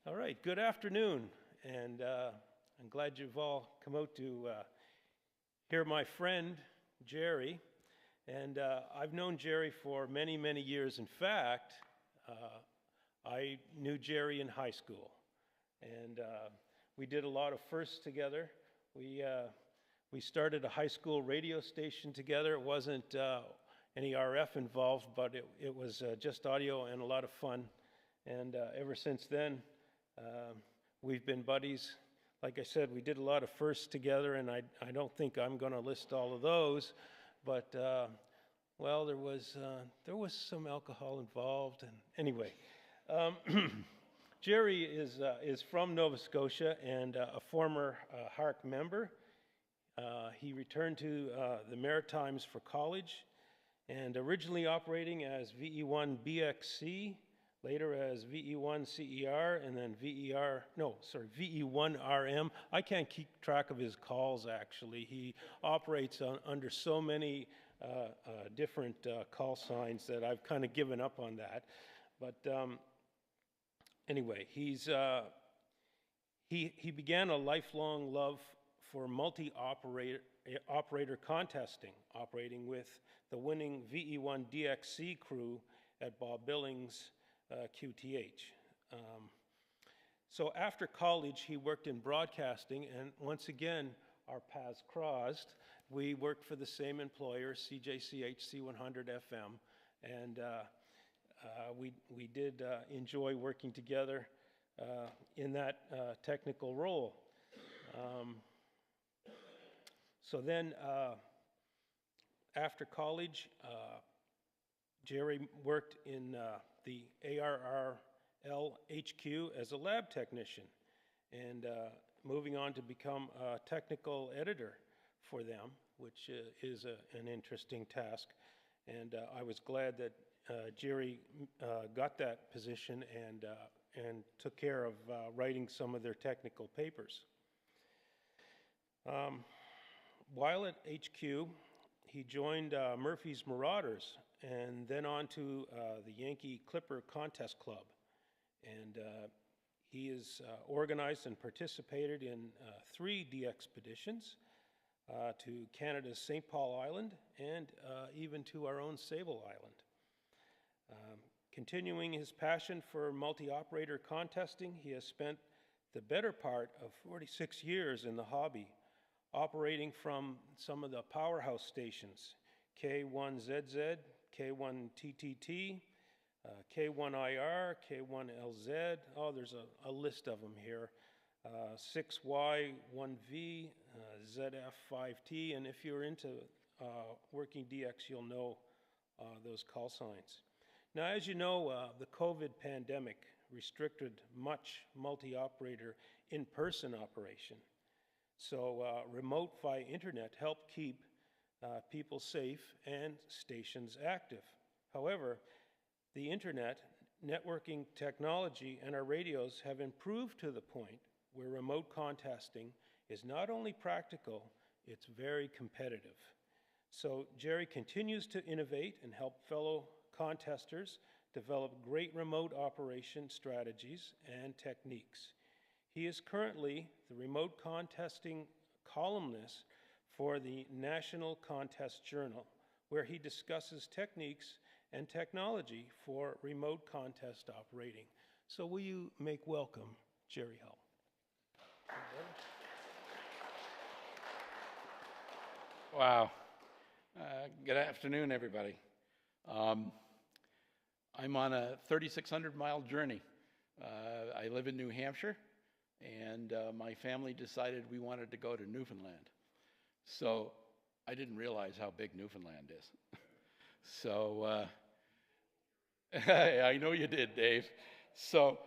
All right, good afternoon, and I'm glad you've all come out to hear my friend, Gerry. And I've known Gerry for many, many years. In fact, I knew Gerry in high school, and we did a lot of firsts together. We started a high school radio station together. It wasn't any RF involved, but it was just audio and a lot of fun. And ever since then, we've been buddies. Like I said, we did a lot of firsts together, and I don't think I'm going to list all of those, but well, there was some alcohol involved, and anyway, Gerry is from Nova Scotia and a former RAC member. He returned to the Maritimes for college, and originally operating as VE1BXC. Later as VE1CER, and then VE1RM. I can't keep track of his calls, actually. He operates under so many different call signs that I've kind of given up on that. But anyway, he began a lifelong love for multi-operator contesting, operating with the winning VE1DXC crew at Bob Billings' QTH. So after college, he worked in broadcasting, and once again, our paths crossed. We worked for the same employer, CJCH C100 FM, and we did enjoy working together in that technical role. So then, after college, Gerry worked in the ARRL HQ as a lab technician, and moving on to become a technical editor for them, which is an interesting task. And I was glad that Gerry got that position and took care of writing some of their technical papers. While at HQ, he joined Murphy's Marauders, and then on to the Yankee Clipper Contest Club. And he has organized and participated in 3 de-expeditions to Canada's St. Paul Island and even to our own Sable Island. Continuing his passion for multi-operator contesting, he has spent the better part of 46 years in the hobby, operating from some of the powerhouse stations, K1ZZ, K1TTT, K1IR, K1LZ. Oh, there's a list of them here. 6Y1V, ZF5T, and if you're into working DX, you'll know those call signs. Now, as you know, the COVID pandemic restricted much multi-operator in-person operation. So remote via internet helped keep people safe and stations active. However, the internet, networking technology, and our radios have improved to the point where remote contesting is not only practical, it's very competitive. So Gerry continues to innovate and help fellow contesters develop great remote operation strategies and techniques. He is currently the remote contesting columnist for the National Contest Journal, where he discusses techniques and technology for remote contest operating. So will you make welcome Gerry Hull. Wow. Good afternoon, everybody. I'm on a 3,600-mile journey. I live in New Hampshire, and my family decided we wanted to go to Newfoundland. So I didn't realize how big Newfoundland is. So I know you did, Dave. So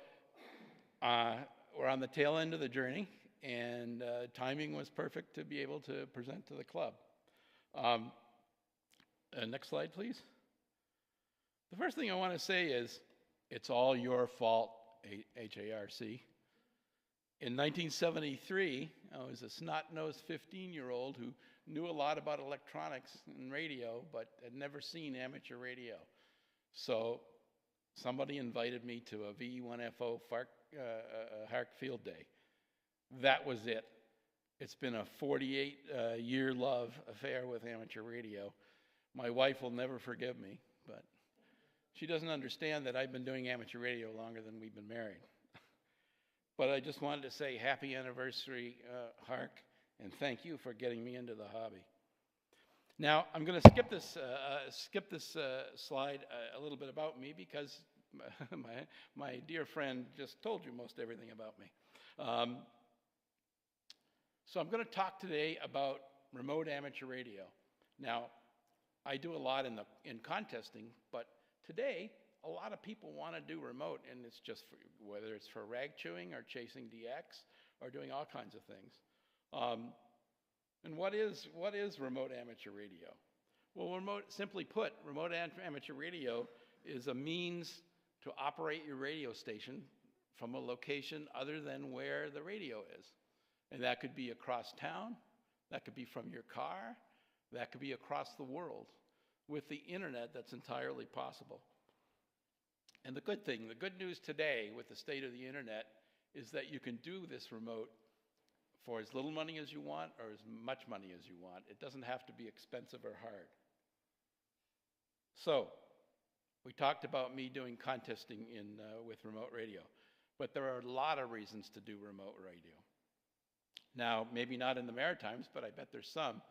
we're on the tail end of the journey, and timing was perfect to be able to present to the club. Next slide, please. The first thing I want to say is, it's all your fault, HARC. In 1973, I was a snot-nosed 15-year-old who knew a lot about electronics and radio, but had never seen amateur radio. So somebody invited me to a VE1FO HARC field day. That was it. It's been a 48-year love affair with amateur radio. My wife will never forgive me, but she doesn't understand that I've been doing amateur radio longer than we've been married. But I just wanted to say happy anniversary, HARC, and thank you for getting me into the hobby. Now, I'm going to skip this slide a little bit about me because my dear friend just told you most everything about me. So I'm going to talk today about remote amateur radio. Now, I do a lot in contesting, but today a lot of people want to do remote, and it's just whether it's for RAC chewing or chasing DX or doing all kinds of things. And what is remote amateur radio? Well, simply put, remote amateur radio is a means to operate your radio station from a location other than where the radio is. And that could be across town, that could be from your car, that could be across the world. With the internet, that's entirely possible. And the good news today with the state of the internet is that you can do this remote for as little money as you want or as much money as you want. It doesn't have to be expensive or hard. So, we talked about me doing contesting with remote radio, but there are a lot of reasons to do remote radio. Now, maybe not in the Maritimes, but I bet there's some.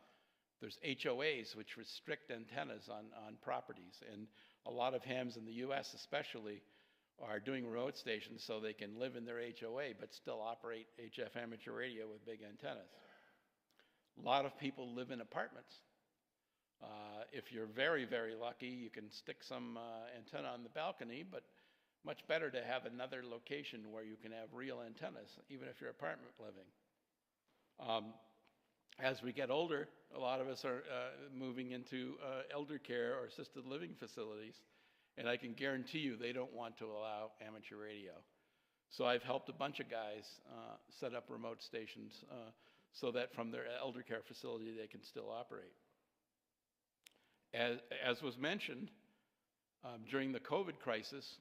There's HOAs, which restrict antennas on properties, and a lot of hams in the US especially are doing remote stations so they can live in their HOA but still operate HF amateur radio with big antennas. A lot of people live in apartments. If you're very, very lucky, you can stick some antenna on the balcony, but much better to have another location where you can have real antennas, even if you're apartment living. As we get older, a lot of us are moving into elder care or assisted living facilities, and I can guarantee you they don't want to allow amateur radio. So I've helped a bunch of guys set up remote stations so that from their elder care facility they can still operate. As was mentioned, during the COVID crisis,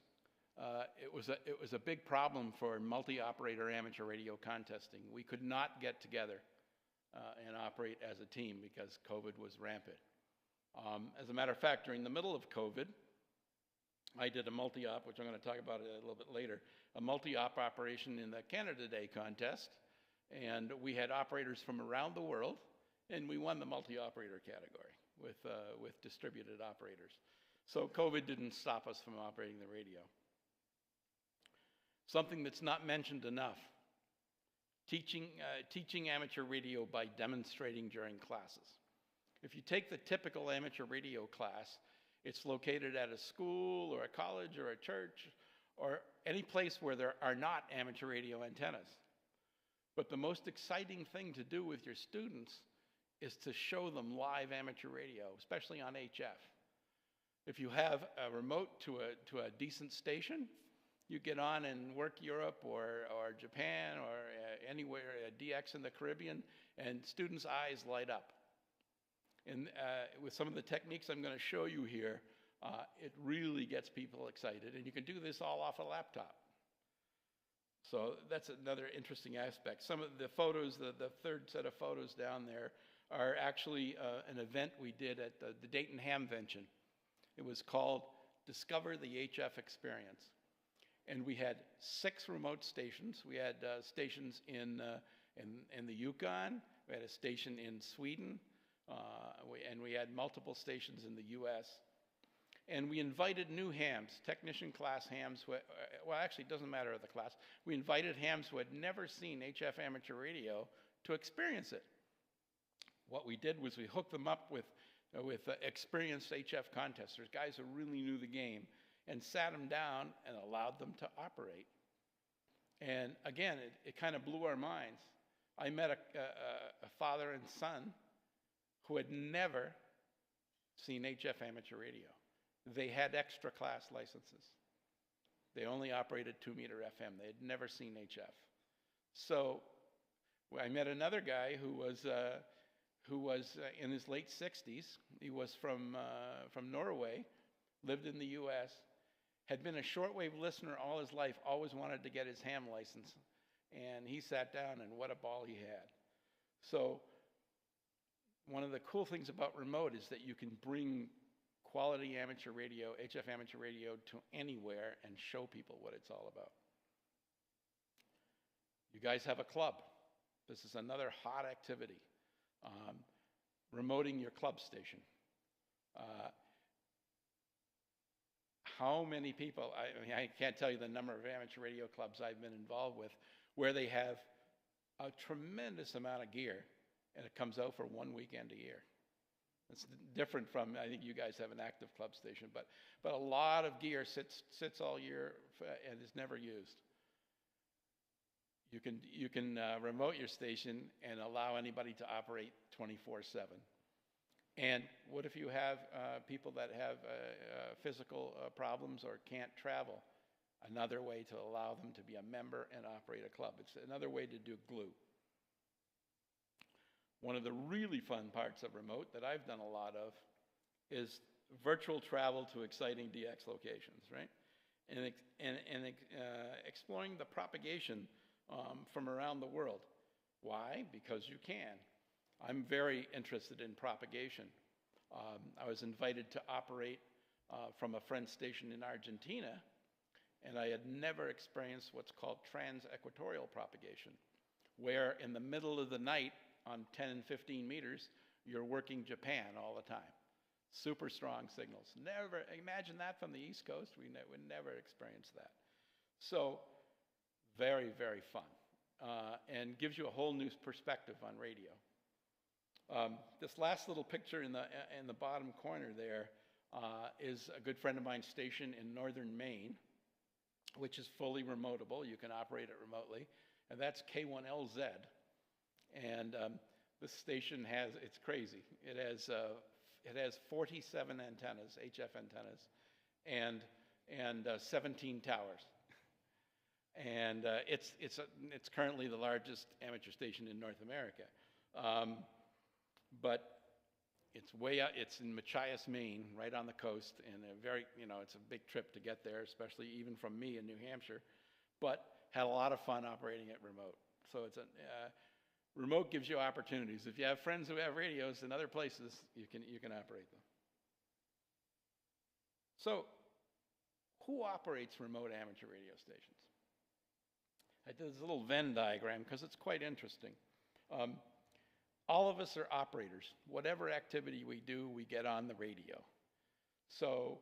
it was a big problem for multi-operator amateur radio contesting. We could not get together and operate as a team because COVID was rampant. As a matter of fact, during the middle of COVID, I did a multi-op, which I'm going to talk about a little bit later, a multi-op operation in the Canada Day contest, and we had operators from around the world, and we won the multi-operator category with distributed operators. So COVID didn't stop us from operating the radio. Something that's not mentioned enough, teaching amateur radio by demonstrating during classes. If you take the typical amateur radio class, it's located at a school or a college or a church or any place where there are not amateur radio antennas. But the most exciting thing to do with your students is to show them live amateur radio, especially on HF. If you have a remote to a decent station, you get on and work Europe or Japan or anywhere, DX in the Caribbean, and students' eyes light up. And with some of the techniques I'm going to show you here, it really gets people excited. And you can do this all off a laptop. So that's another interesting aspect. Some of the photos, the third set of photos down there, are actually an event we did at the Dayton Hamvention. It was called Discover the HF Experience. And we had 6 remote stations. We had stations in the Yukon. We had a station in Sweden. And we had multiple stations in the US. And we invited new hams, technician class hams, well, actually, it doesn't matter the class. We invited hams who had never seen HF amateur radio to experience it. What we did was we hooked them up with experienced HF contesters, guys who really knew the game, and sat them down and allowed them to operate. And again, it kind of blew our minds. I met a father and son who had never seen HF amateur radio. They had extra class licenses. They only operated 2-meter FM. They had never seen HF. So I met another guy who was in his late 60s. He was from Norway, lived in the US, had been a shortwave listener all his life, always wanted to get his ham license. And he sat down, and what a ball he had. So one of the cool things about remote is that you can bring quality amateur radio, HF amateur radio, to anywhere and show people what it's all about. You guys have a club. This is another hot activity. Remoting your club station. How many people, I mean, I can't tell you the number of amateur radio clubs I've been involved with where they have a tremendous amount of gear and it comes out for one weekend a year. It's different from, I think you guys have an active club station, but a lot of gear sits all year and is never used. You can remote your station and allow anybody to operate 24/7. And what if you have people that have physical problems or can't travel? Another way to allow them to be a member and operate a club. It's another way to do glue. One of the really fun parts of remote that I've done a lot of is virtual travel to exciting DX locations, right? And exploring the propagation from around the world. Why? Because you can. I'm very interested in propagation. I was invited to operate from a friend's station in Argentina, and I had never experienced what's called trans-equatorial propagation, where in the middle of the night on 10 and 15 meters, you're working Japan all the time. Super strong signals. Never, imagine that from the East Coast. We would never experience that. So, very, very fun, and gives you a whole new perspective on radio. This last little picture in the bottom corner there is a good friend of mine's station in northern Maine, which is fully remotable. You can operate it remotely, and that's K1LZ. And this station has, it's crazy. It has 47 antennas, HF antennas, and 17 towers. And it's currently the largest amateur station in North America. But it's way out, it's in Machias, Maine, right on the coast, and it's a big trip to get there, especially even from me in New Hampshire, but had a lot of fun operating it remote. So remote gives you opportunities. If you have friends who have radios in other places, you can operate them. So who operates remote amateur radio stations? I did this little Venn diagram because it's quite interesting. All of us are operators. Whatever activity we do, we get on the radio. So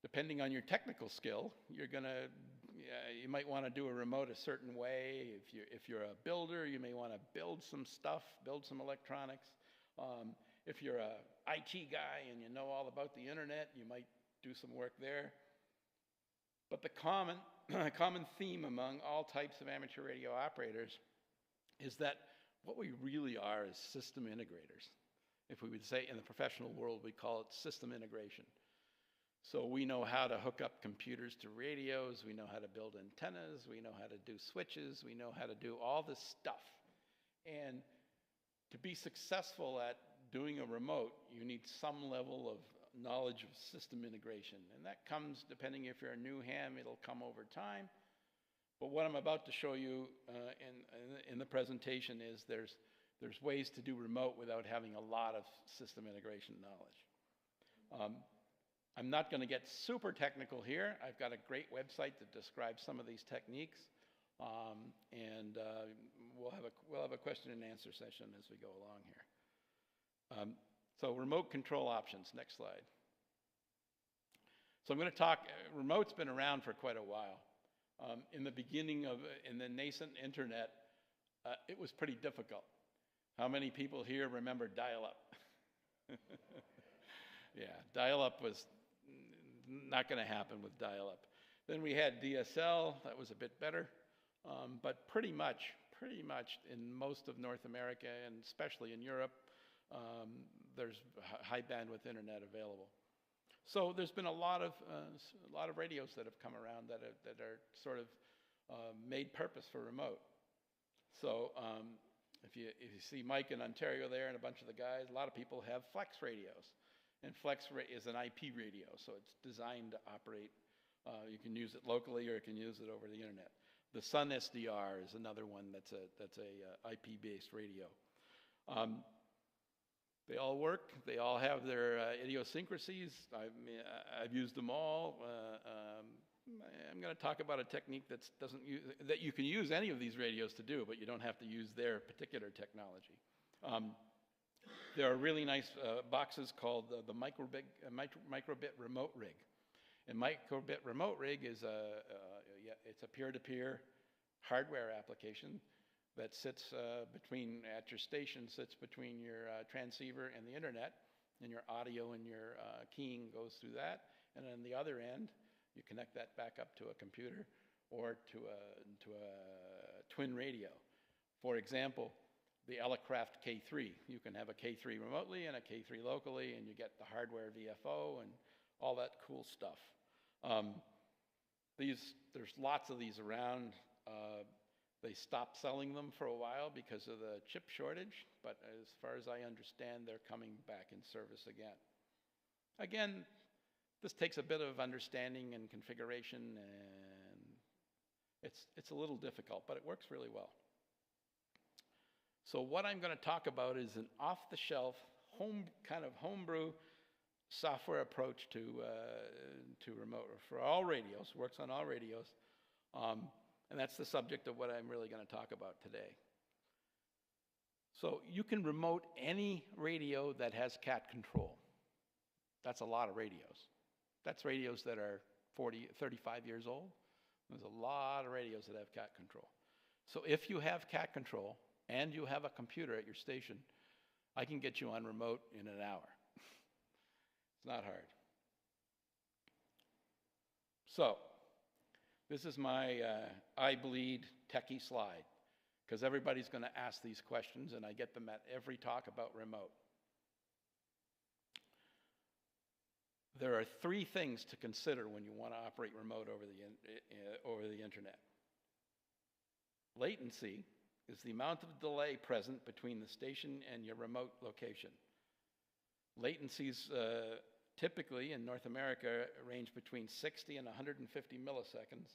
depending on your technical skill, you might want to do a remote a certain way. If you're a builder, you may want to build some stuff, build some electronics. If you're a IT guy and you know all about the internet, you might do some work there. But the common theme among all types of amateur radio operators is that what we really are is system integrators. If we would say in the professional world, we call it system integration. So we know how to hook up computers to radios, we know how to build antennas, we know how to do switches, we know how to do all this stuff. And to be successful at doing a remote, you need some level of knowledge of system integration. And that comes, depending if you're a new ham, it'll come over time. But what I'm about to show you in the presentation is there's ways to do remote without having a lot of system integration knowledge. I'm not going to get super technical here. I've got a great website that describes some of these techniques, and we'll have a question and answer session as we go along here. So remote control options. Next slide. So I'm going to talk. Remote's been around for quite a while. In the beginning in the nascent internet, it was pretty difficult. How many people here remember dial-up? Yeah, dial-up was not going to happen with dial-up. Then we had DSL, that was a bit better, but pretty much in most of North America and especially in Europe, there's high bandwidth internet available. So there's been a lot of radios that have come around that are sort of made purpose for remote. So if you see Mike in Ontario there and a bunch of the guys, a lot of people have flex radios. And flex is an IP radio, so it's designed to operate You can use it locally or you can use it over the internet. The Sun SDR is another one that's a IP-based radio. They all work. They all have their idiosyncrasies. I've used them all. I'm going to talk about a technique that you can use any of these radios to do, but you don't have to use their particular technology. There are really nice boxes called the microbit remote rig. And microbit remote rig is it's a peer-to-peer hardware application that sits at your station, sits between your transceiver and the internet, and your audio and your keying goes through that. And on the other end, you connect that back up to a computer or to a twin radio. For example, the Elecraft K3. You can have a K3 remotely and a K3 locally, and you get the hardware VFO and all that cool stuff. There's lots of these around. They stopped selling them for a while because of the chip shortage, but as far as I understand, they're coming back in service again. Again, this takes a bit of understanding and configuration, and it's a little difficult, but it works really well. So what I'm going to talk about is an off-the-shelf, kind of homebrew software approach to remote for all radios. Works on all radios, and that's the subject of what I'm really going to talk about today. So you can remote any radio that has cat control. That's a lot of radios. That's radios that are 35 years old. There's a lot of radios that have cat control. So if you have cat control and you have a computer at your station, I can get you on remote in an hour. It's not hard. So this is my I bleed techie slide, because everybody's going to ask these questions, and I get them at every talk about remote. There are three things to consider when you want to operate remote over the internet. Latency is the amount of delay present between the station and your remote location. Latencies typically in North America range between 60 and 150 milliseconds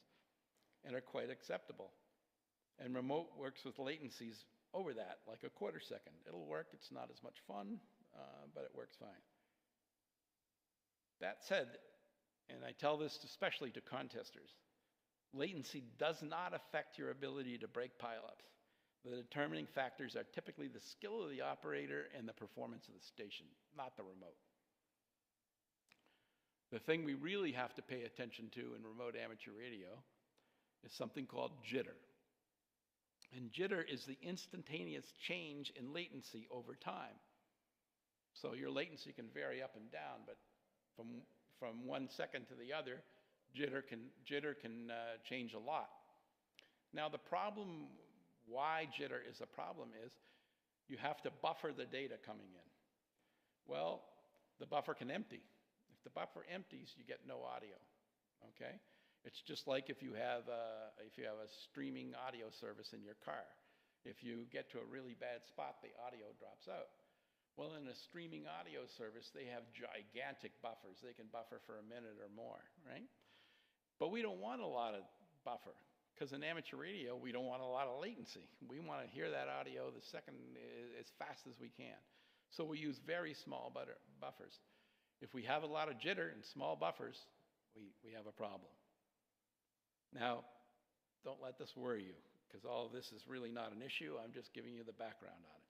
and are quite acceptable. And remote works with latencies over that, like a quarter second. It'll work. It's not as much fun, but it works fine. That said, and I tell this especially to contesters, latency does not affect your ability to break pileups. The determining factors are typically the skill of the operator and the performance of the station, not the remote. The thing we really have to pay attention to in remote amateur radio is something called jitter. And jitter is the instantaneous change in latency over time. So your latency can vary up and down, but from 1 second to the other, jitter can change a lot. Now the problem, why jitter is a problem, is you have to buffer the data coming in. Well, the buffer can empty. If the buffer empties, you get no audio. Okay? It's just like if you have a streaming audio service in your car. If you get to a really bad spot, the audio drops out. Well, in a streaming audio service, they have gigantic buffers. They can buffer for a minute or more, right? But we don't want a lot of buffer, because in amateur radio, we don't want a lot of latency. We want to hear that audio the second as fast as we can. So we use very small buffers. If we have a lot of jitter and small buffers, we have a problem. Now, don't let this worry you, because all of this is really not an issue. I'm just giving you the background on it.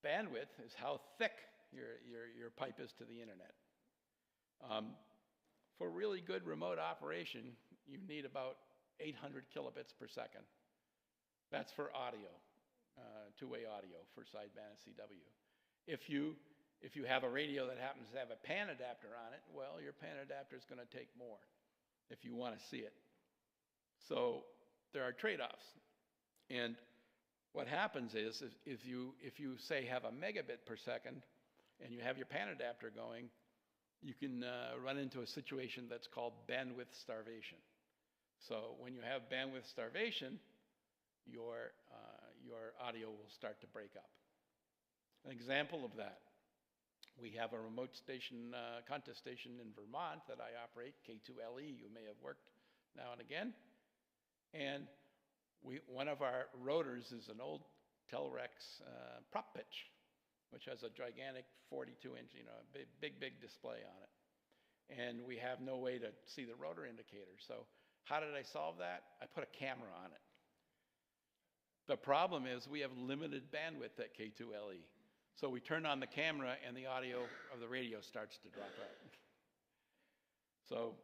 Bandwidth is how thick your pipe is to the internet. For really good remote operation, you need about 800 kilobits per second. That's for audio, two-way audio for sideband and CW. If you have a radio that happens to have a pan adapter on it, well, your pan adapter is going to take more if you want to see it. So there are trade-offs. And what happens is if you say have a megabit per second and you have your pan adapter going, you can run into a situation that's called bandwidth starvation. So when you have bandwidth starvation, your audio will start to break up. An example of that, We have a remote station, contest station in Vermont that I operate, K2LE, you may have worked now and again. And one of our rotors is an old Telrex prop pitch, which has a gigantic 42-inch, big display on it. And we have no way to see the rotor indicator. So how did I solve that? I put a camera on it. The problem is we have limited bandwidth at K2LE. So we turn on the camera and the audio of the radio starts to drop out. So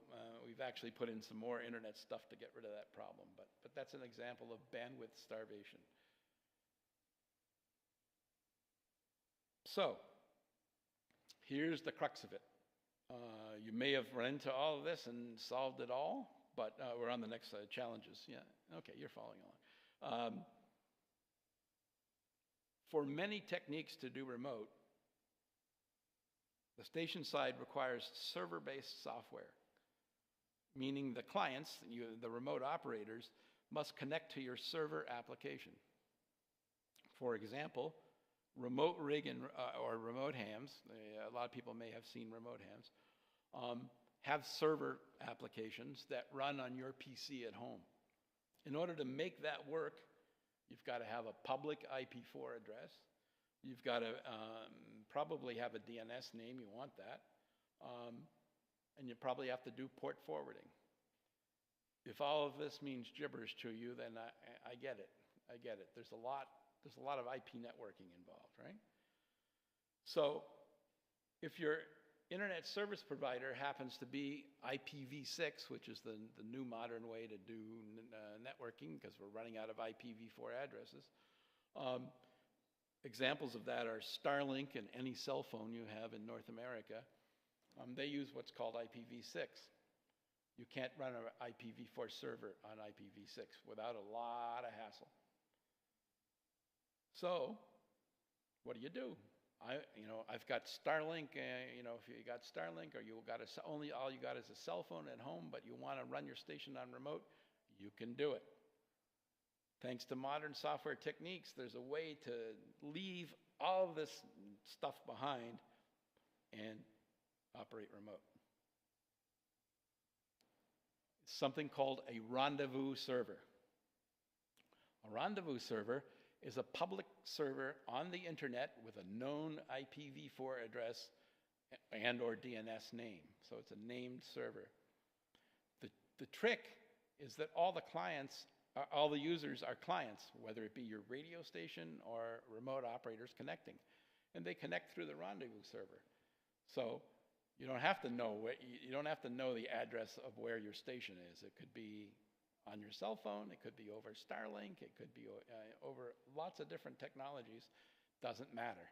we've actually put in some more internet stuff to get rid of that problem, but that's an example of bandwidth starvation. So here's the crux of it. You may have run into all of this and solved it all, but we're on the next challenges. Yeah, okay, you're following along. For many techniques to do remote, the station side requires server-based software, meaning the clients, the remote operators, must connect to your server application. For example, remote rig or remote hams, a lot of people may have seen remote hams, have server applications that run on your PC at home. In order to make that work, you've got to have a public IP4 address. You've got to probably have a DNS name, you want that. And you probably have to do port forwarding. If all of this means gibberish to you, then I get it. I get it. There's a lot of IP networking involved, right? So if your internet service provider happens to be IPv6, which is the new modern way to do networking because we're running out of IPv4 addresses, examples of that are Starlink and any cell phone you have in North America. They use what's called IPv6. You can't run an IPv4 server on IPv6 without a lot of hassle. So, what do? I've got Starlink. If you got Starlink, or all you got is a cell phone at home, but you want to run your station on remote, you can do it. Thanks to modern software techniques, there's a way to leave all of this stuff behind and operate remote. Something called a rendezvous server. A rendezvous server is a public server on the internet with a known IPv4 address and or DNS name. So it's a named server. The trick is that all the users are clients, whether it be your radio station or remote operators connecting. And they connect through the rendezvous server. So you don't have to know the address of where your station is. It could be on your cell phone, it could be over Starlink, it could be over lots of different technologies. Doesn't matter,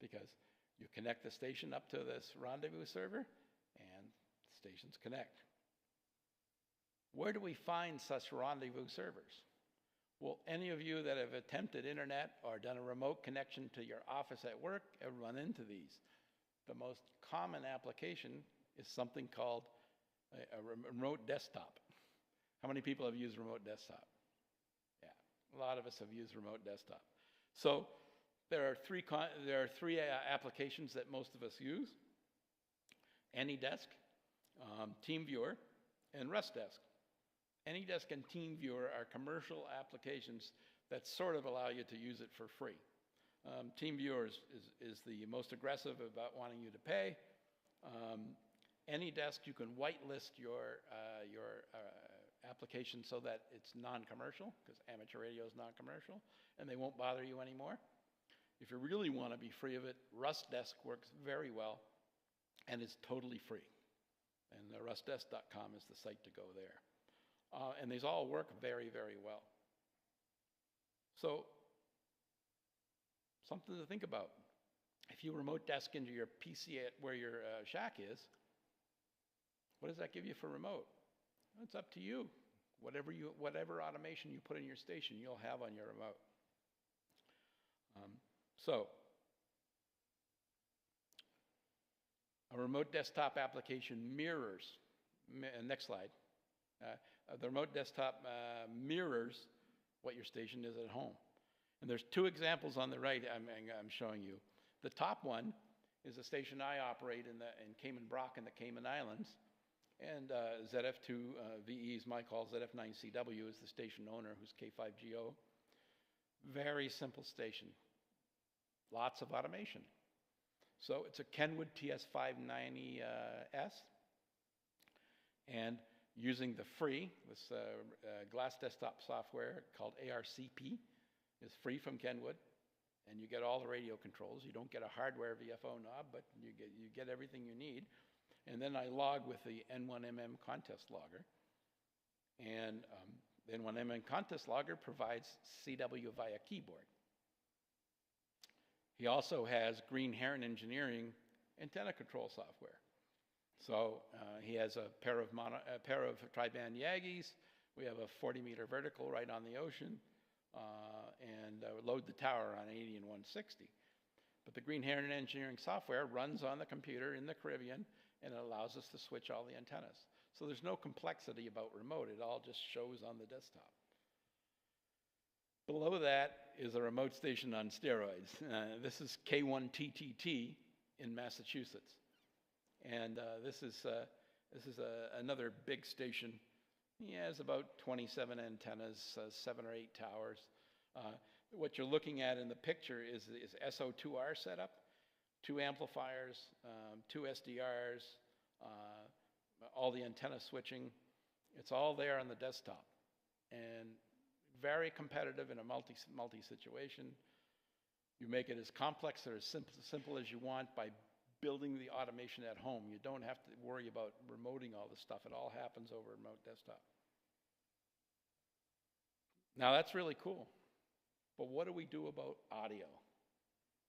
because you connect the station up to this rendezvous server and stations connect. Where do we find such rendezvous servers? Well, any of you that have attempted internet or done a remote connection to your office at work have run into these. The most common application is something called a remote desktop. How many people have used remote desktop? Yeah, a lot of us have used remote desktop. So there are three applications that most of us use: AnyDesk, TeamViewer, and RustDesk. AnyDesk and TeamViewer are commercial applications that sort of allow you to use it for free. TeamViewer is the most aggressive about wanting you to pay. AnyDesk, you can whitelist your application so that it's non-commercial, because amateur radio is non-commercial, and they won't bother you anymore. If you really want to be free of it, RustDesk works very well, and it's totally free. And rustdesk.com is the site to go there. And these all work very, very well. So, something to think about. If you remote desk into your PC at where your shack is, what does that give you for remote? It's up to you. Whatever automation you put in your station, you'll have on your remote. So, a remote desktop application mirrors, next slide. The remote desktop mirrors what your station is at home. And there's two examples on the right I'm showing you. The top one is a station I operate in Cayman Brac in the Cayman Islands. And ZF2VE's my call, ZF9CW is the station owner, who's K5GO. Very simple station. Lots of automation. So it's a Kenwood TS590S. And using the free, this glass desktop software called ARCP is free from Kenwood. And you get all the radio controls. You don't get a hardware VFO knob, but you get everything you need. And then I log with the N1MM contest logger. And the N1MM contest logger provides CW via keyboard. He also has Green Heron Engineering antenna control software. So he has a pair of tri-band Yagis. We have a 40-meter vertical right on the ocean. And load the tower on 80 and 160. But the Green Heron Engineering software runs on the computer in the Caribbean, and it allows us to switch all the antennas. So there's no complexity about remote. It all just shows on the desktop. Below that is a remote station on steroids. This is K1TTT in Massachusetts. And this is another big station. He has about 27 antennas, 7 or 8 towers. What you're looking at in the picture is SO2R setup, 2 amplifiers, 2 SDRs, all the antenna switching. It's all there on the desktop. And very competitive in a multi situation. You make it as complex or as simple as you want by building the automation at home. You don't have to worry about remoting all this stuff. It all happens over a remote desktop. Now that's really cool. But what do we do about audio?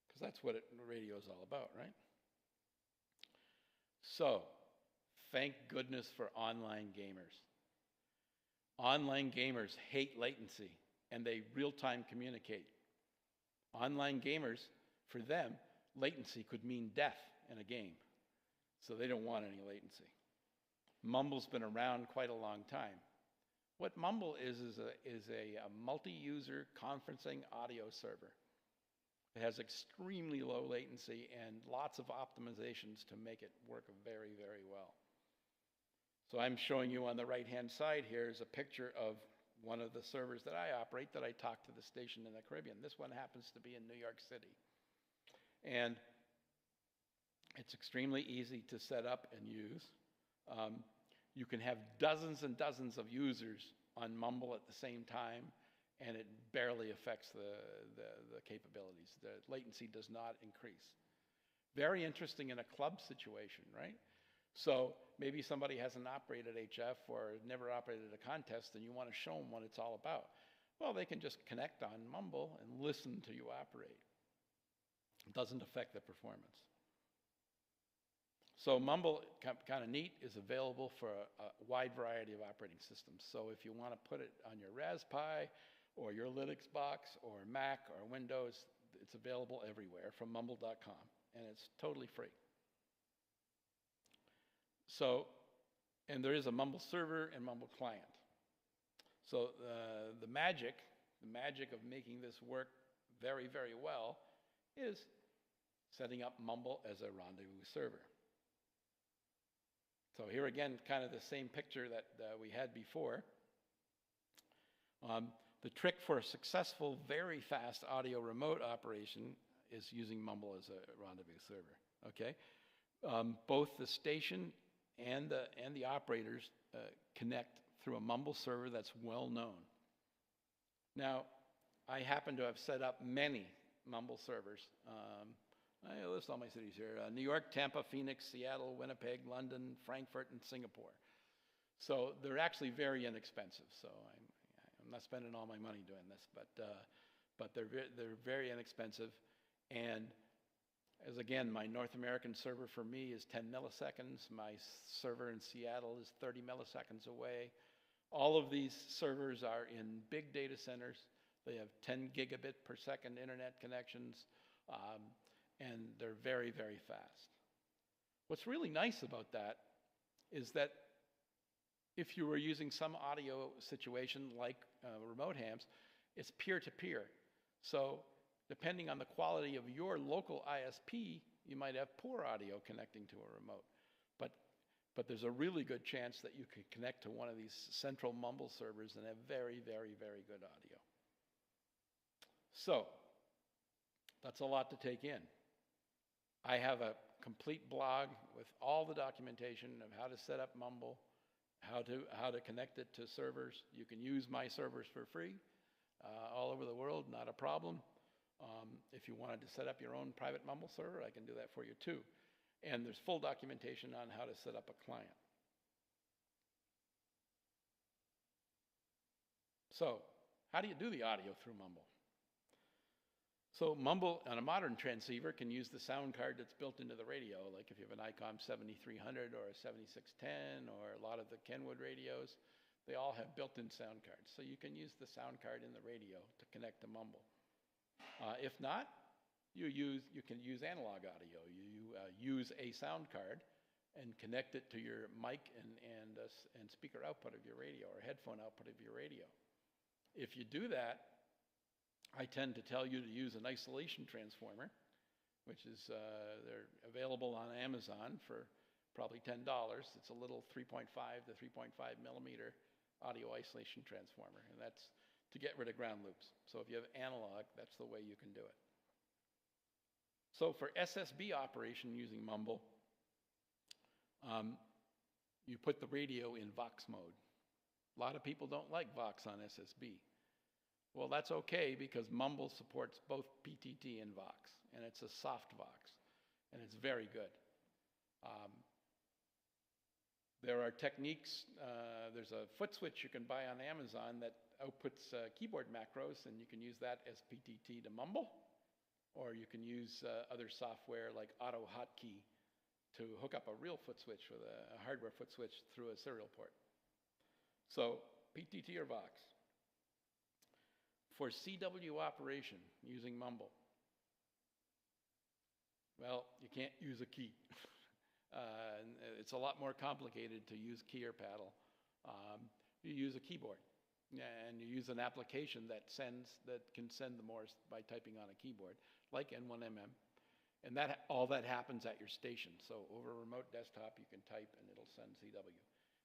Because that's what radio is all about, right? So, thank goodness for online gamers. Online gamers hate latency latency, and they real-time communicate. Online gamers, for them, latency could mean death in a game. So they don't want any latency. Mumble's been around quite a long time. What Mumble is a multi-user conferencing audio server. It has extremely low latency and lots of optimizations to make it work very, very well. So I'm showing you on the right-hand side here is a picture of one of the servers that I operate that I talk to the station in the Caribbean. This one happens to be in New York City. And it's extremely easy to set up and use. You can have dozens and dozens of users on Mumble at the same time, and it barely affects the capabilities. The latency does not increase. Very interesting in a club situation, right? So maybe somebody hasn't operated HF or never operated a contest, and you want to show them what it's all about. Well, they can just connect on Mumble and listen to you operate. It doesn't affect the performance. So Mumble, kind of neat, is available for a wide variety of operating systems. So if you want to put it on your Raspberry or your Linux box or Mac or Windows, it's available everywhere from mumble.com, and it's totally free. So, and there is a Mumble server and Mumble client. So the magic of making this work very, very well is setting up Mumble as a rendezvous server. So here again, kind of the same picture that we had before. The trick for a successful, very fast audio remote operation is using Mumble as a rendezvous server, okay? Both the station and the operators connect through a Mumble server that's well known. Now, I happen to have set up many Mumble servers. I list all my cities here. New York, Tampa, Phoenix, Seattle, Winnipeg, London, Frankfurt, and Singapore. So they're actually very inexpensive. So I'm not spending all my money doing this, but they're very inexpensive. And as again, my North American server for me is 10 milliseconds. My server in Seattle is 30 milliseconds away. All of these servers are in big data centers. They have 10 gigabit per second internet connections. And they're very, very fast. What's really nice about that is that if you were using some audio situation like remote hams, it's peer-to-peer. So depending on the quality of your local ISP, you might have poor audio connecting to a remote. But there's a really good chance that you could connect to one of these central mumble servers and have very, very, very good audio. So, that's a lot to take in. I have a complete blog with all the documentation of how to set up Mumble, how to connect it to servers. You can use my servers for free all over the world, not a problem. If you wanted to set up your own private Mumble server, I can do that for you too. And there's full documentation on how to set up a client. So, how do you do the audio through Mumble? So Mumble on a modern transceiver can use the sound card that's built into the radio, like if you have an ICOM 7300 or a 7610 or a lot of the Kenwood radios, they all have built-in sound cards. So you can use the sound card in the radio to connect to Mumble. If not, you can use analog audio. You use a sound card and connect it to your mic and speaker output of your radio or headphone output of your radio. If you do that, I tend to tell you to use an isolation transformer, which is they're available on Amazon for probably $10. It's a little 3.5 to 3.5 millimeter audio isolation transformer, and that's to get rid of ground loops. So if you have analog, that's the way you can do it. So for SSB operation using Mumble, you put the radio in Vox mode. A lot of people don't like Vox on SSB. Well, that's okay because Mumble supports both PTT and Vox, and it's a soft Vox, and it's very good. There are techniques, there's a foot switch you can buy on Amazon that outputs keyboard macros, and you can use that as PTT to Mumble, or you can use other software like Auto Hotkey to hook up a real foot switch with a hardware foot switch through a serial port. So PTT or Vox. For CW operation using Mumble, well, you can't use a key. It's a lot more complicated to use key or paddle. You use a keyboard, and you use an application that can send the Morse by typing on a keyboard, like N1MM, and all that happens at your station. So over a remote desktop, you can type, and it'll send CW.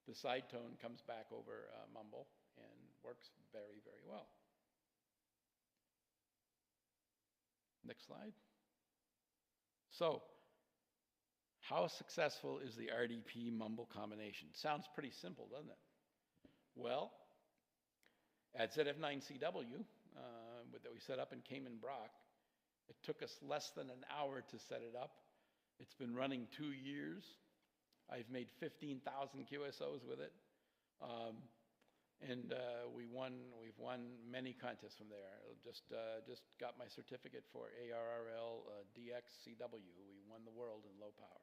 The side tone comes back over Mumble and works very, very well. Next slide. So, how successful is the RDP Mumble combination? Sounds pretty simple, doesn't it? Well, at ZF9CW, that we set up in Cayman Brock, it took us less than an hour to set it up. It's been running 2 years. I've made 15,000 QSOs with it. And we've won many contests from there. Just got my certificate for ARRL DX CW. We won the world in low power,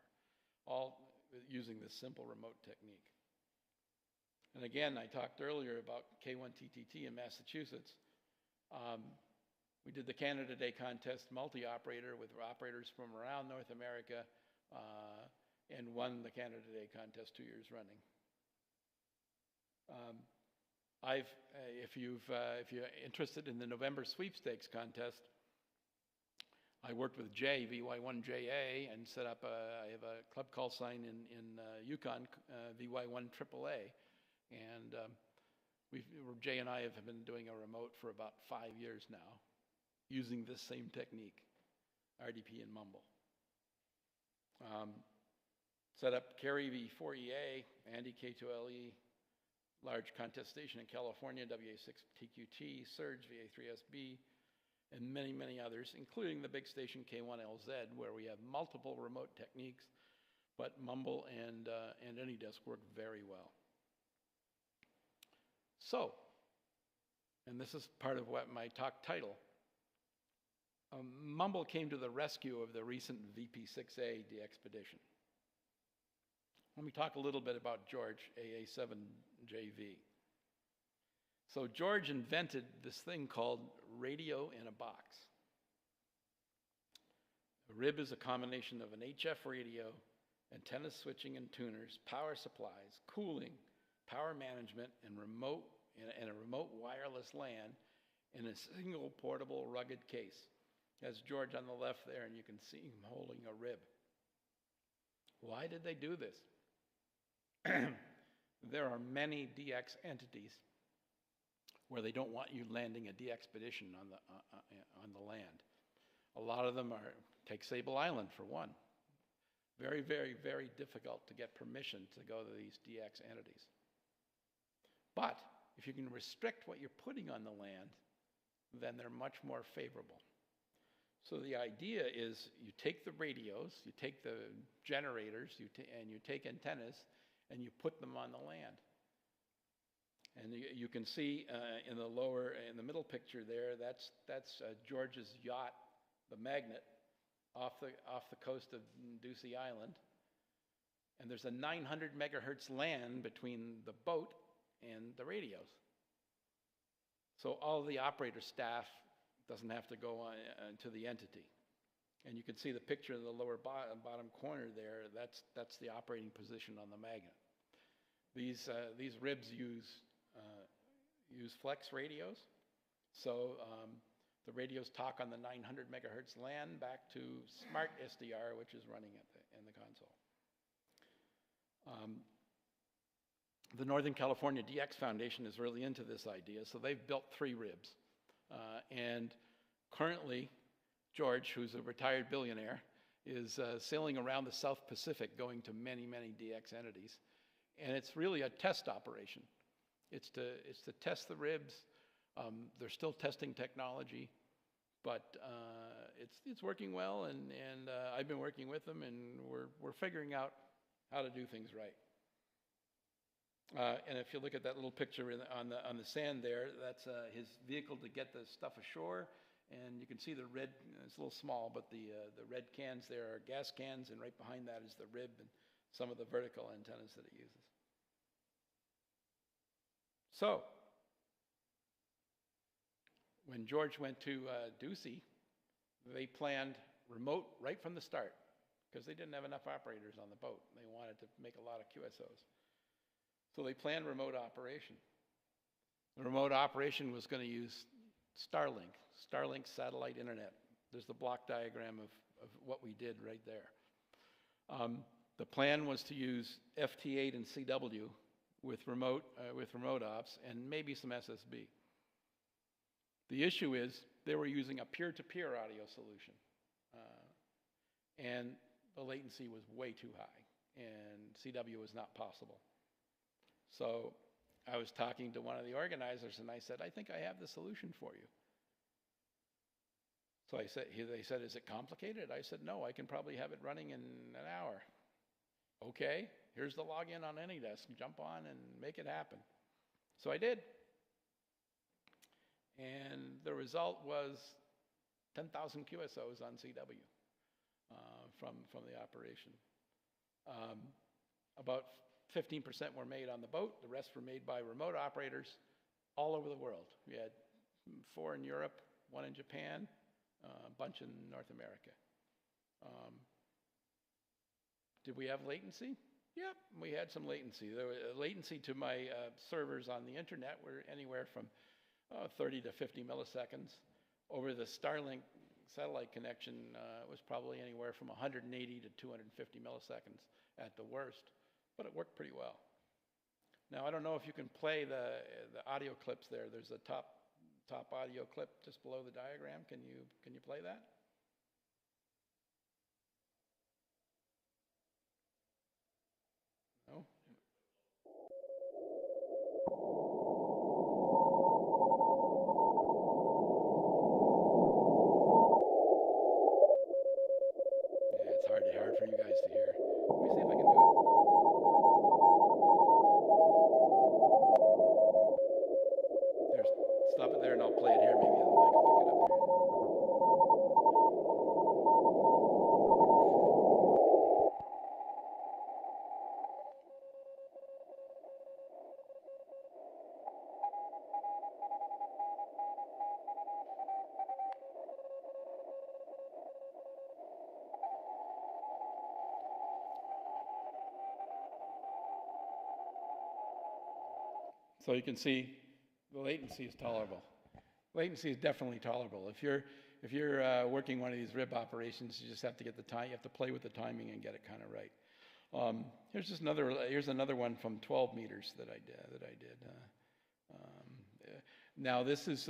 all using this simple remote technique. And again, I talked earlier about K1TTT in Massachusetts. We did the Canada Day contest multi-operator with operators from around North America and won the Canada Day contest 2 years running. If you're interested in the November sweepstakes contest, I worked with Jay, VY1JA, and set up I have a club call sign in Yukon, VY1 AAA. And Jay and I have been doing a remote for about 5 years now, using this same technique, RDP and Mumble. Set up Gerry V4EA, Andy K2LE, large contest station in California, WA6TQT, Surge VA3SB, and many, many others, including the big station K1LZ, where we have multiple remote techniques, but Mumble and AnyDesk work very well. So, and this is part of what my talk title, Mumble came to the rescue of the recent VP6A de-expedition. Let me talk a little bit about George, AA7JV. So George invented this thing called radio in a box. A RIB is a combination of an HF radio, antenna switching and tuners, power supplies, cooling, power management, and a remote wireless LAN in a single portable rugged case. That's George on the left there, and you can see him holding a rib. Why did they do this? There are many DX entities where they don't want you landing a de-expedition on the land. A lot of them are, take Sable Island for one. Very, very, very difficult to get permission to go to these DX entities. But if you can restrict what you're putting on the land, then they're much more favorable. So the idea is you take the radios, you take the generators, and you take antennas, and you put them on the land. And you can see in the middle picture there, that's George's yacht, the Magnet, off the coast of Ducie Island. And there's a 900 megahertz LAN between the boat and the radios. So all the operator staff doesn't have to go on to the entity. And you can see the picture in the lower bottom corner there. That's the operating position on the Magnet. These ribs use flex radios. So the radios talk on the 900 megahertz LAN back to Smart SDR, which is running in the console. The Northern California DX Foundation is really into this idea, so they've built 3 ribs. And currently, George, who's a retired billionaire, is sailing around the South Pacific going to many, many DX entities. And it's really a test operation. It's to test the ribs. They're still testing technology, but it's working well, and I've been working with them, and we're figuring out how to do things right. And if you look at that little picture on the sand there, that's his vehicle to get the stuff ashore. And you can see the red, it's a little small, but the red cans there are gas cans, and right behind that is the rib and some of the vertical antennas that it uses. So, when George went to Ducie, they planned remote right from the start, because they didn't have enough operators on the boat. They wanted to make a lot of QSOs. So they planned remote operation. The remote operation was going to use Starlink satellite internet. There's the block diagram of what we did right there. The plan was to use FT8 and CW with remote ops and maybe some SSB. The issue is they were using a peer-to-peer audio solution, and the latency was way too high, and CW was not possible. So I was talking to one of the organizers, and I said, I think I have the solution for you. So they said, is it complicated? I said, no, I can probably have it running in an hour. Okay, here's the login on AnyDesk. Jump on and make it happen. So I did. And the result was 10,000 QSOs on CW from the operation. About 15% were made on the boat. The rest were made by remote operators all over the world. We had 4 in Europe, 1 in Japan, a bunch in North America. Did we have latency? Yep, we had some latency. There was latency to my servers on the internet were anywhere from 30 to 50 milliseconds. Over the Starlink satellite connection, it was probably anywhere from 180 to 250 milliseconds at the worst, but it worked pretty well. Now, I don't know if you can play the audio clips there. There's a top audio clip just below the diagram. Can you play that? No? Yeah, it's hard for you guys to hear. Let me see if I can do it. There's, stop it there and I'll play it here. Maybe the mic will pick it up here. So you can see the latency is tolerable. Latency is definitely tolerable. If you're working one of these rib operations, you just have to get the time. You have to play with the timing and get it kind of right. Here's another one from 12 meters that I did. Now this is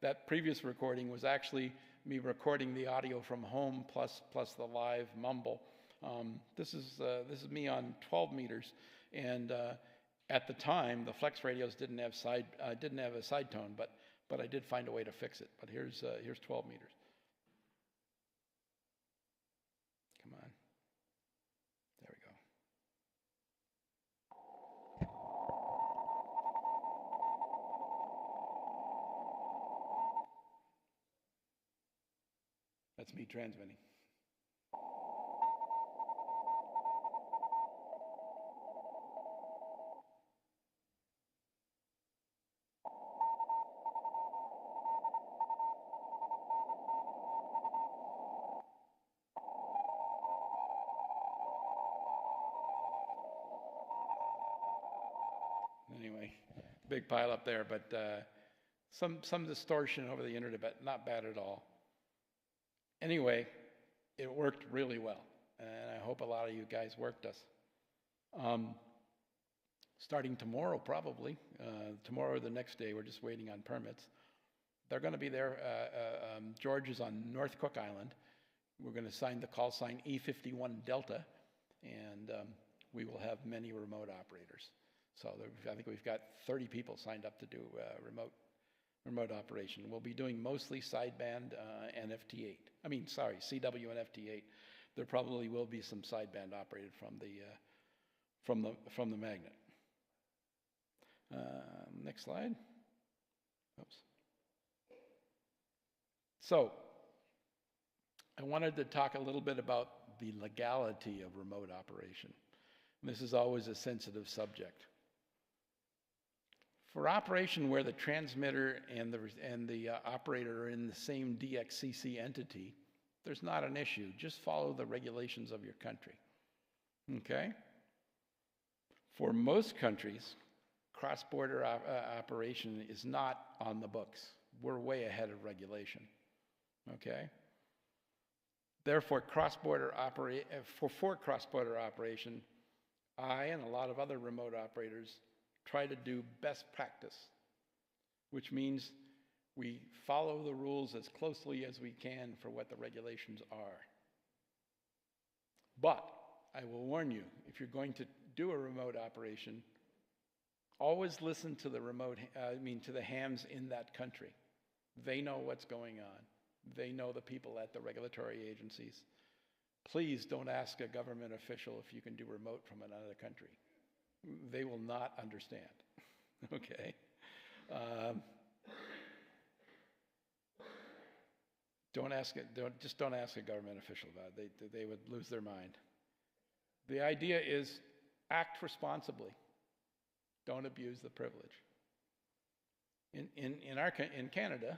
that previous recording was actually me recording the audio from home plus the live mumble. This is me on 12 meters, and at the time the flex radios didn't have a side tone, but I did find a way to fix it. But here's 12 meters. Come on, there we go. That's me transmitting. Anyway, big pile up there, but some distortion over the internet, but not bad at all. Anyway, it worked really well, and I hope a lot of you guys worked us. Starting tomorrow, probably, tomorrow or the next day, we're just waiting on permits. They're going to be there. George is on North Cook Island. We're going to sign the call sign E51 Delta, and we will have many remote operators. So I think we've got 30 people signed up to do remote operation. We'll be doing mostly sideband and FT8. I mean, sorry, CW and FT8. There probably will be some sideband operated from the magnet. Next slide. Oops. So I wanted to talk a little bit about the legality of remote operation. This is always a sensitive subject. For operation where the transmitter and the operator are in the same DXCC entity, there's not an issue. Just follow the regulations of your country. Okay? For most countries, cross-border operation is not on the books. We're way ahead of regulation. Okay? Therefore, for cross-border operation, I and a lot of other remote operators try to do best practice, which means we follow the rules as closely as we can for what the regulations are. But I will warn you, if you're going to do a remote operation, always listen to to the hams in that country. They know what's going on. They know the people at the regulatory agencies. Please don't ask a government official if you can do remote from another country. They will not understand. Okay? Don't ask a government official about it. They would lose their mind. The idea is act responsibly. Don't abuse the privilege. In Canada,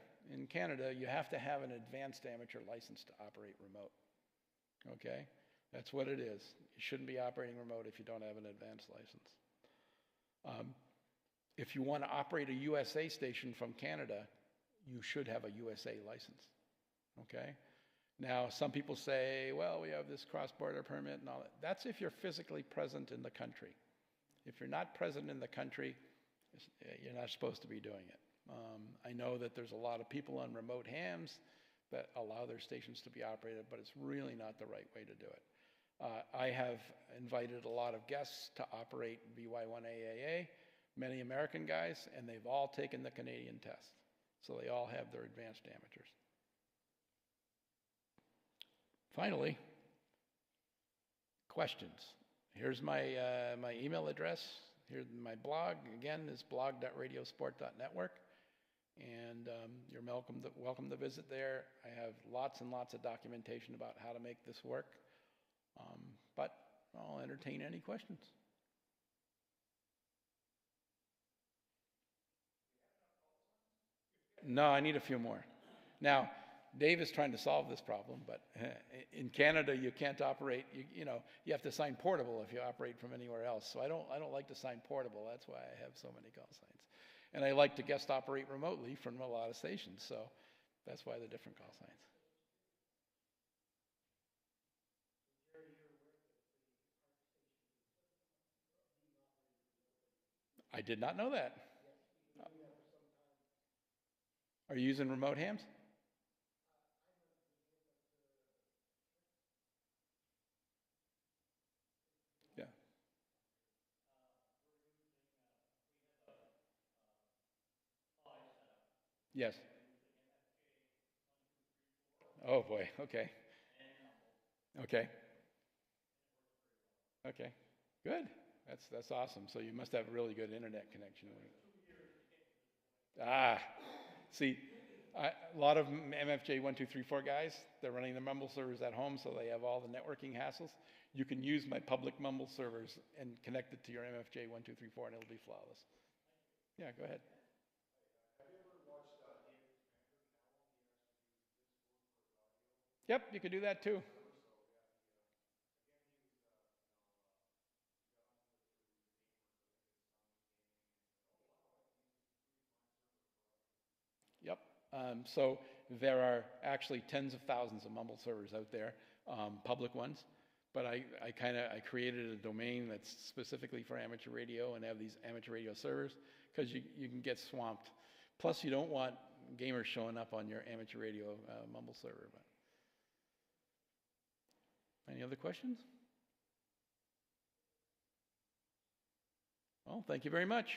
you have to have an advanced amateur license to operate remote. Okay? That's what it is. You shouldn't be operating remote if you don't have an advanced license. If you want to operate a USA station from Canada, you should have a USA license. Okay? Now, some people say, well, we have this cross-border permit and all that. That's if you're physically present in the country. If you're not present in the country, you're not supposed to be doing it. I know that there's a lot of people on remote hams that allow their stations to be operated, but it's really not the right way to do it. I have invited a lot of guests to operate VY1AAA, many American guys, and they've all taken the Canadian test. So they all have their advanced amateurs. Finally, questions. Here's my email address. Here's my blog. Again, is blog.radiosport.network. And you're welcome to visit there. I have lots and lots of documentation about how to make this work. But I'll entertain any questions. No, I need a few more. Now, Dave is trying to solve this problem, but in Canada you can't operate. You have to sign portable if you operate from anywhere else. So I don't like to sign portable. That's why I have so many call signs. And I like to guest operate remotely from a lot of stations. So That's why the different call signs. I did not know that. Are you using remote hams? Yeah. Yes. Oh boy. Okay. Okay. Okay. Good. That's awesome. So you must have a really good internet connection. Ah, see, a lot of MFJ 1234 guys, they're running their mumble servers at home, so they have all the networking hassles. You can use my public mumble servers and connect it to your MFJ 1234, and it'll be flawless. Yeah, go ahead. Yep, you can do that too. Yep. So there are actually tens of thousands of mumble servers out there, public ones. But I created a domain that's specifically for amateur radio and have these amateur radio servers because you can get swamped. Plus, you don't want gamers showing up on your amateur radio mumble server. But any other questions? Well, thank you very much.